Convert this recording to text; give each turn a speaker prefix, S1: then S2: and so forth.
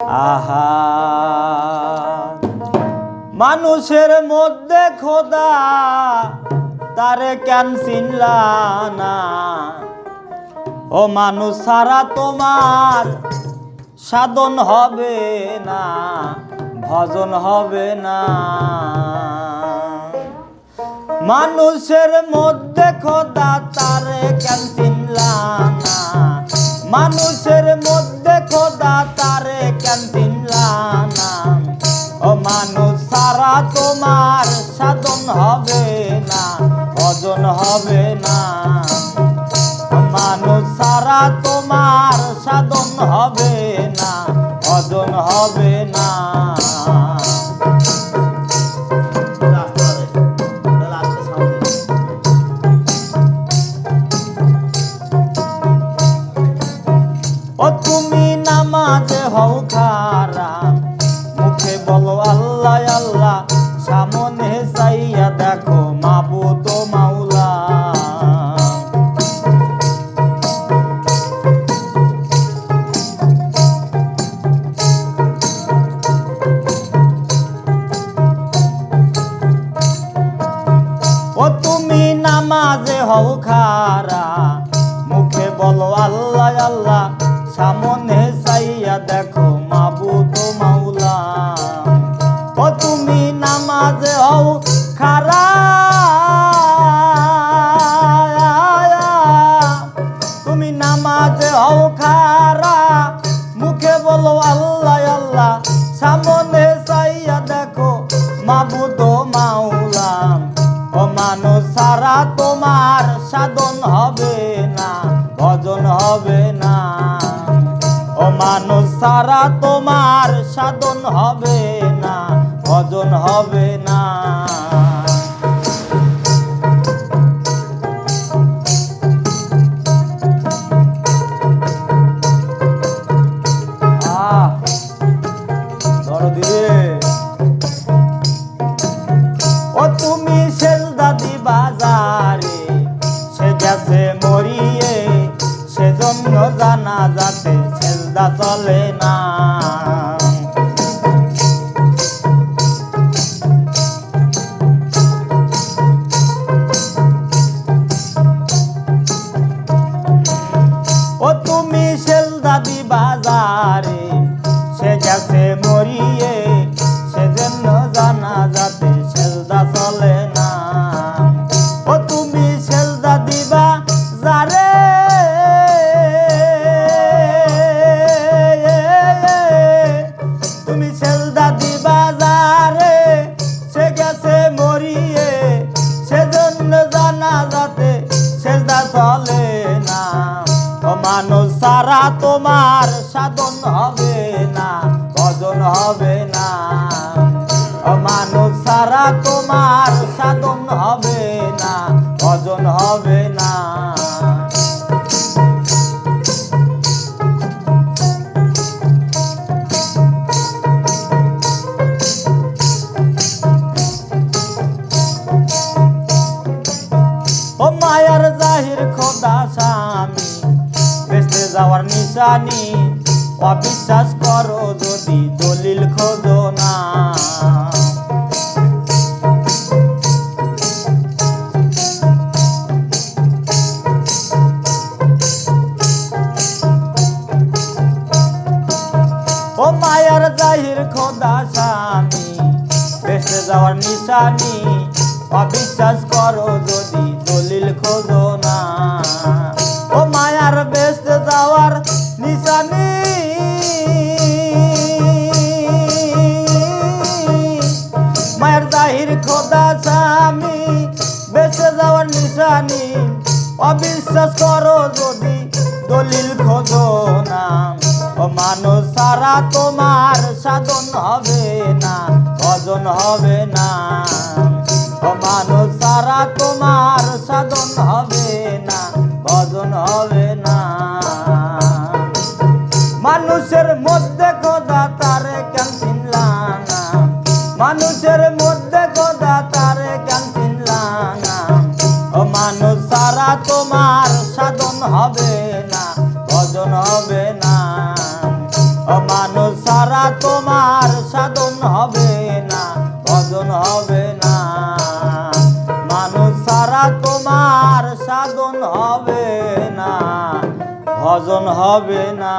S1: আহা মানুষের মধ্যে খোদা তারে কেন চিনলা না? ও মানুষ ছাড়া তোমার সাধন হবে না, ভজন হবে না। মানুষের মধ্যে খোদা তারে কেন চিনলা না? মানুষের মধ্যে খোদা তারে কেন চিনলা না? ও মানুষ ছাড়া তোমার সাধন হবে না, ভজন হবে না। মানুষ ছাড়া তোমার সাধন হবে না, ভজন হবে না। ও তুমি নামাজে হও খারা, মুখে বলো আল্লাহ আল্লাহ, সামনে চাইয়া দেখো মাবুদ ও মাওলা। ও তুমি নামাজে হও খারা, মুখে বলো আল্লাহ আল্লাহ, সামনে চাইয়া দেখো মাবুদ ও মাওলা। ও তুমি নামাজে হও খারা, তুমি নামাজে হও খারা, মুখে বলো আল্লাহ আল্লাহ, সামনে চাইয়া দেখো মাবুদ ও মাওলা। ও মানুষ ছাড়া তোমার সাধন হবে না, ভজন হবে না। ও মানুষ ছাড়া তোমার সাধন হবে না, ভজন হবে না। ও তুমি সেজদা দিবা যারে, সে গেছে মরিয়ে, সেজন্য জানা যাতে সেজদা চলে না। ও তুমি সেজদা দিবা যারে, সে গেছে মরিয়ে, সেজন্য জানা যাতে সেজদা চলে না। ও তুমি সেজদা দিবা যারে, তুমি সেজদা দিবা যারে, সে গেছে মরিয়ে, সেজন্য জানা যাতে সেজদা চলে না। ও মানুষ ছাড়া তোমার সাধন হবে না, ভজন হবে না। ও মানুষ ছাড়া তোমার সাধন হবে না, ভজন হবে না। ও মায়ার জাহির খোদা স্বামী, বেঁচে যাওয়ার নিশানি, অবিশ্বাস করো যদি দলিল খোঁজো না। ও মায়ার জাহির খোদা স্বামী, বেঁচে যাওয়ার নিশানি, অবিশ্বাস করো যদি দলিল খোঁজো না। ও মায়ার বেঁচে যাওয়ার নিশানি, মায়ের জাহির খোদা স্বামী, বেঁচে যাওয়ার নিশানি, অবিশ্বাস করো যদি দলিল খোঁজো না। ও মানুষ ছাড়া তোমার সাধন হবে না, ভজন হবে না। ও মানুষ ছাড়া তোমার সাধন হবে না, ভজন হবে না। মানুষের মধ্যে খোদা তারে কেন চিনলা না? মানুষের মধ্যে খোদা তারে কেন চিনলা না? ও মানুষ ছাড়া তোমার সাধন হবে না, ভজন হবে না। মানুষ সারা ছাড়া তোমার সাধন হবে না, ভজন হবে না। মানুষ ছাড়া তোমার সাধন হবে না, ভজন হবে না।